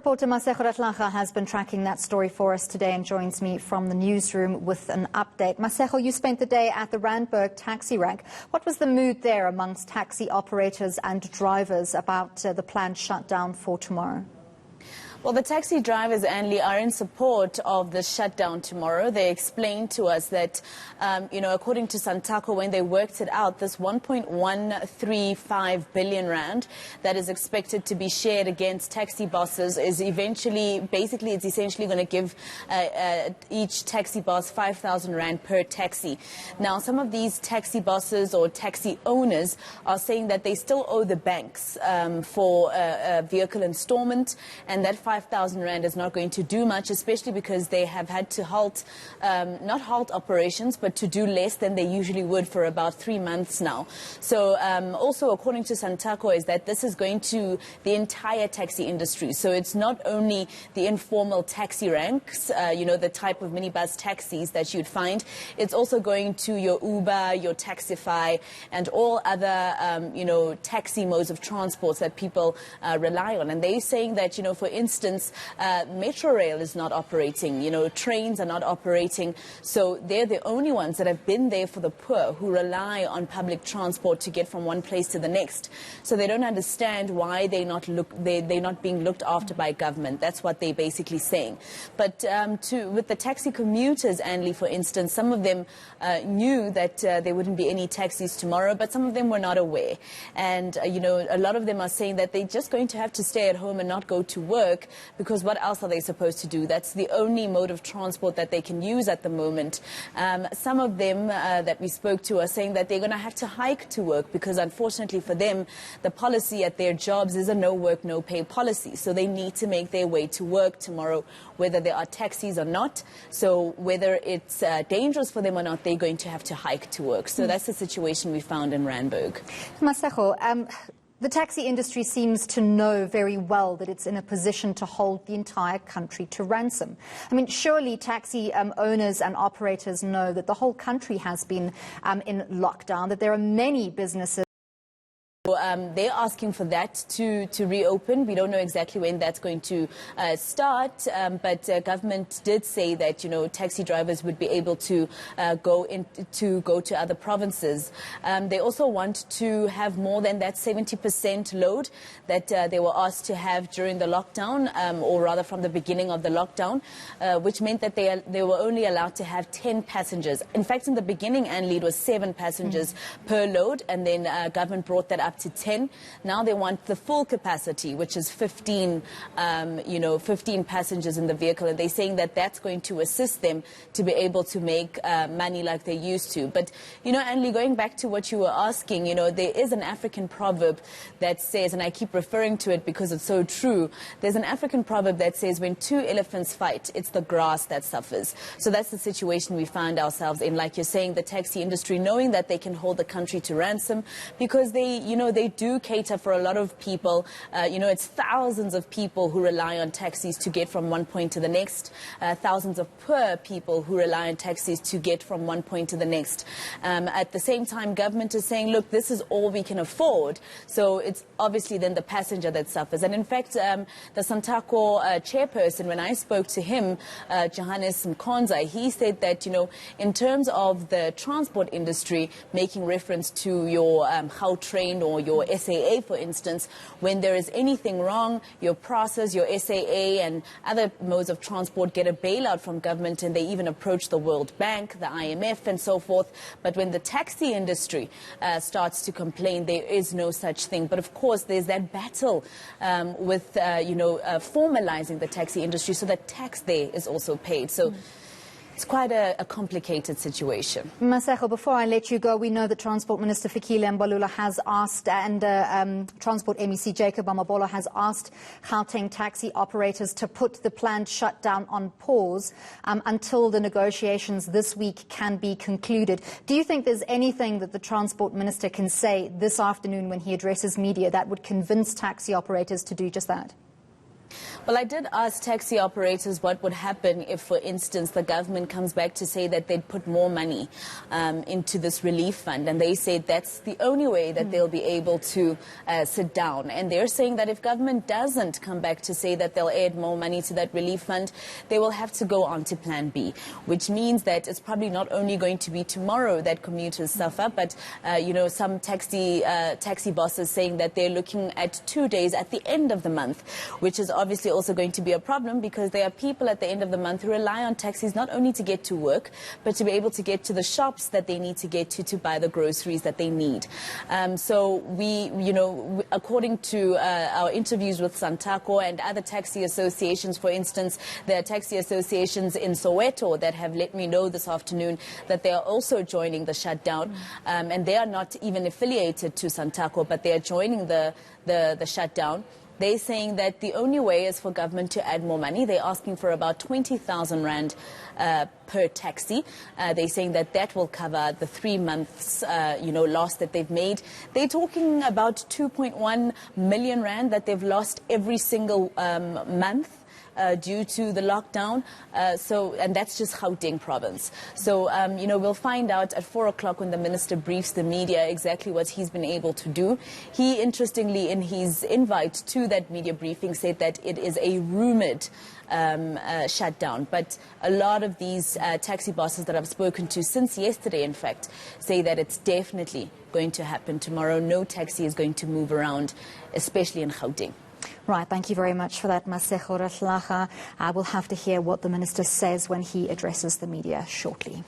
Reporter Masego has been tracking that story for us today and joins me from the newsroom with an update. Masego, you spent the day at the Randburg taxi rank. What was the mood there amongst taxi operators and drivers about the planned shutdown for tomorrow? Well, the taxi drivers, Anley, are in support of the shutdown tomorrow. They explained to us that, according to Santaco, when they worked it out, this 1.135 billion rand that is expected to be shared against taxi bosses is essentially going to give each taxi boss 5,000 rand per taxi. Now, some of these taxi bosses or taxi owners are saying that they still owe the banks for a vehicle installment, and that 5,000 rand is not going to do much, especially because they have had to not halt operations, but to do less than they usually would for about 3 months now. So also, according to Santaco, is that this is going to the entire taxi industry. So it's not only the informal taxi ranks, the type of minibus taxis that you'd find. It's also going to your Uber, your Taxify, and all other, taxi modes of transport that people rely on. And they're saying that, for instance, Metro Rail is not operating, trains are not operating. So they're the only ones that have been there for the poor who rely on public transport to get from one place to the next. So they don't understand why they're not being looked after by government. That's what they're basically saying. But with the taxi commuters, Anley, for instance, some of them knew that there wouldn't be any taxis tomorrow, but some of them were not aware. And, a lot of them are saying that they're just going to have to stay at home and not go to work, because what else are they supposed to do? That's the only mode of transport that they can use at the moment. Some of them that we spoke to are saying that they're going to have to hike to work because, unfortunately for them, the policy at their jobs is a no work, no pay policy. So they need to make their way to work tomorrow, whether there are taxis or not. So whether it's dangerous for them or not, they're going to have to hike to work. So that's the situation we found in Randburg. Masego, the taxi industry seems to know very well that it's in a position to hold the entire country to ransom. I mean, surely taxi owners and operators know that the whole country has been in lockdown, that there are many businesses. They're asking for that to reopen. We don't know exactly when that's going to start, but government did say that taxi drivers would be able to go to other provinces. They also want to have more than that 70% load that they were asked to have during the lockdown, or rather from the beginning of the lockdown, which meant that they were only allowed to have 10 passengers. In fact, in the beginning, Anley, it was 7 passengers per load, and then government brought that up to 10. Now they want the full capacity, which is 15 passengers in the vehicle, and they're saying that that's going to assist them to be able to make money like they used to. But, Anley, going back to what you were asking, there is an African proverb that says, and I keep referring to it because it's so true, there's an African proverb that says, when 2 elephants fight, it's the grass that suffers. So that's the situation we find ourselves in. Like you're saying, the taxi industry, knowing that they can hold the country to ransom because they do cater for a lot of people. It's thousands of people who rely on taxis to get from one point to the next, thousands of poor people who rely on taxis to get from one point to the next. At the same time, government is saying, look, this is all we can afford. So it's obviously then the passenger that suffers. And in fact, the Santaco chairperson, when I spoke to him, Johannes Mkonza, he said that, in terms of the transport industry, making reference to your halt train or your SAA, for instance, when there is anything wrong, your process, your SAA and other modes of transport get a bailout from government, and they even approach the World Bank, the IMF and so forth. But when the taxi industry starts to complain, there is no such thing. But of course, there's that battle with, formalizing the taxi industry so that tax there is also paid. So it's quite a complicated situation. Masego, before I let you go, we know that Transport Minister Fikile Mbalula has asked, and Transport MEC Jacob Amabolo has asked Gauteng taxi operators to put the planned shutdown on pause until the negotiations this week can be concluded. Do you think there's anything that the Transport Minister can say this afternoon when he addresses media that would convince taxi operators to do just that? Well, I did ask taxi operators what would happen if, for instance, the government comes back to say that they'd put more money into this relief fund. And they said that's the only way that they'll be able to sit down. And they're saying that if government doesn't come back to say that they'll add more money to that relief fund, they will have to go on to Plan B, which means that it's probably not only going to be tomorrow that commuters suffer, but, some taxi bosses saying that they're looking at 2 days at the end of the month, which is obviously also going to be a problem because there are people at the end of the month who rely on taxis not only to get to work, but to be able to get to the shops that they need to get to buy the groceries that they need. So we, according to our interviews with Santaco and other taxi associations, for instance, there are taxi associations in Soweto that have let me know this afternoon that they are also joining the shutdown, and they are not even affiliated to Santaco, but they are joining the shutdown. They're saying that the only way is for government to add more money. They're asking for about 20,000 rand per taxi. They're saying that will cover the 3 months, loss that they've made. They're talking about 2.1 million rand that they've lost every single month. Due to the lockdown, and that's just Gauteng province. So, we'll find out at 4 o'clock when the minister briefs the media exactly what he's been able to do. He, interestingly, in his invite to that media briefing, said that it is a rumored shutdown. But a lot of these taxi bosses that I've spoken to since yesterday, in fact, say that it's definitely going to happen tomorrow. No taxi is going to move around, especially in Gauteng. Right, thank you very much for that, Masego Ratlaga. I will have to hear what the minister says when he addresses the media shortly.